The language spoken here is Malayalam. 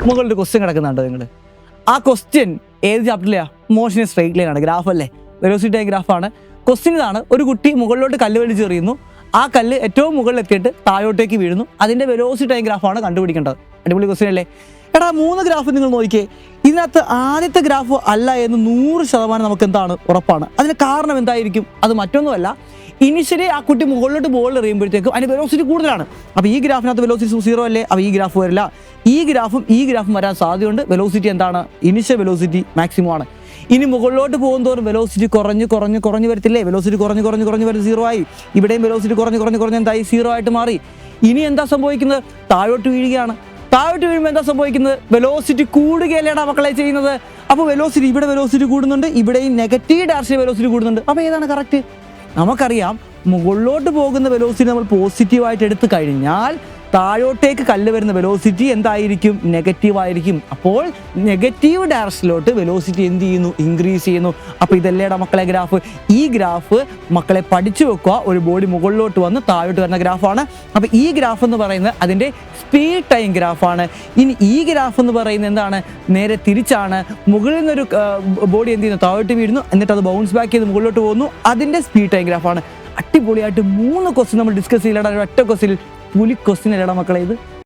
മുകളിൽ ക്വസ്റ്റ്യൻ കിടക്കുന്നുണ്ടോ നിങ്ങൾ? ആ ക്വസ്റ്റ്യൻ ഏത് ചാപ്റ്ററിലെയാണ്? മോഷൻ സ്ട്രൈറ്റ് ലൈൻ ആണ്, ഗ്രാഫ് അല്ലേ, വെലോസിറ്റി ടൈം ഗ്രാഫാണ്. ക്വസ്റ്റ്യൻ ഇതാണ്: ഒരു കുട്ടി മുകളിലോട്ട് കല്ല് വലിച്ചെറിയുന്നു, ആ കല്ല് ഏറ്റവും മുകളിൽ എത്തിയിട്ട് താഴോട്ടേക്ക് വീഴുന്നു, അതിൻ്റെ വെലോസിറ്റി ടൈം ഗ്രാഫാണ് കണ്ടുപിടിക്കേണ്ടത്. അടിപൊളി ക്വസ്റ്റ്യൻ അല്ലേ? എടാ 3 ഗ്രാഫ് നിങ്ങൾ നോക്കിയേ. ഇതിനകത്ത് ആദ്യത്തെ ഗ്രാഫ് അല്ല എന്ന് 100% നമുക്ക് എന്താണ് ഉറപ്പാണ്. അതിന് കാരണം എന്തായിരിക്കും? അത് മറ്റൊന്നുമല്ല, ഇനിഷ്യലി ആ കുട്ടി മുകളിലോട്ട് ബോൾ എറിയുമ്പോഴത്തേക്കും അതിന് വെലോസിറ്റി കൂടുതലാണ്. അപ്പോൾ ഈ ഗ്രാഫിനകത്ത് വെലോസിറ്റി 0 അല്ലേ? അപ്പോൾ ഈ ഗ്രാഫ് വരില്ല. ഈ ഗ്രാഫും വരാൻ സാധ്യതയുണ്ട്. വെലോസിറ്റി എന്താണ്? ഇനിഷ്യൽ വെലോസിറ്റി മാക്സിമം ആണ്. ഇനി മുകളിലോട്ട് പോകുന്നതോറും വെലോസിറ്റി കുറഞ്ഞ് വരത്തില്ലേ? വെലോസിറ്റി കുറഞ്ഞ് വരുന്നത് 0 ആയി. ഇവിടെയും വെലോസിറ്റി കുറഞ്ഞ് എന്തായി? 0 ആയിട്ട് മാറി. ഇനി എന്താ സംഭവിക്കുന്നത്? താഴോട്ട് വീഴുകയാണ്. താഴോട്ട് വീഴുമ്പോൾ എന്താ സംഭവിക്കുന്നത്? വെലോസിറ്റി കൂടുകയല്ലേടാ മക്കളെ ചെയ്യുന്നത്. അപ്പോൾ വെലോസിറ്റി, ഇവിടെ വെലോസിറ്റി കൂടുന്നുണ്ട്, ഇവിടെയും നെഗറ്റീവ് ഡയറക്ഷനിൽ വെലോസിറ്റി കൂടുന്നുണ്ട്. അപ്പോൾ ഏതാണ് കറക്റ്റ്? നമുക്കറിയാം, മുകളിലോട്ട് പോകുന്ന വെലോസിറ്റി നമ്മൾ പോസിറ്റീവായിട്ട് എടുത്തു കഴിഞ്ഞാൽ താഴോട്ടേക്ക് കല്ല് വരുന്ന വെലോസിറ്റി എന്തായിരിക്കും? നെഗറ്റീവായിരിക്കും. അപ്പോൾ നെഗറ്റീവ് ഡയറക്ഷനിലോട്ട് വെലോസിറ്റി എന്ത് ചെയ്യുന്നു? ഇൻക്രീസ് ചെയ്യുന്നു. അപ്പോൾ ഇതല്ലേടാ മക്കളെ ഗ്രാഫ്. ഈ ഗ്രാഫ് മക്കളെ പഠിച്ചു വെക്കുക. ഒരു ബോഡി മുകളിലോട്ട് വന്ന് താഴോട്ട് വരുന്ന ഗ്രാഫാണ്. അപ്പോൾ ഈ ഗ്രാഫ് എന്ന് പറയുന്നത് അതിൻ്റെ സ്പീഡ് ടൈം ഗ്രാഫാണ്. ഇനി ഈ ഗ്രാഫ് എന്ന് പറയുന്നത് എന്താണ്? നേരെ തിരിച്ചാണ്. മുകളിൽ നിന്നൊരു ബോഡി എന്ത് ചെയ്യുന്നു? താഴോട്ട് വീഴുന്നു, എന്നിട്ട് അത് ബൗൺസ് ബാക്ക് ചെയ്ത് മുകളിലോട്ട് പോകുന്നു. അതിൻ്റെ സ്പീഡ് ടൈം ഗ്രാഫാണ്. അടിപൊളിയായിട്ട് 3 ക്വസ്റ്റ്യൻ നമ്മൾ ഡിസ്കസ് ചെയ്യില്ലടാ ഒറ്റ ക്വസ്റ്റ്യൻ. പുലി ക്വസ്റ്റ്യൻ അല്ലടാ മക്കളെ ഇത്.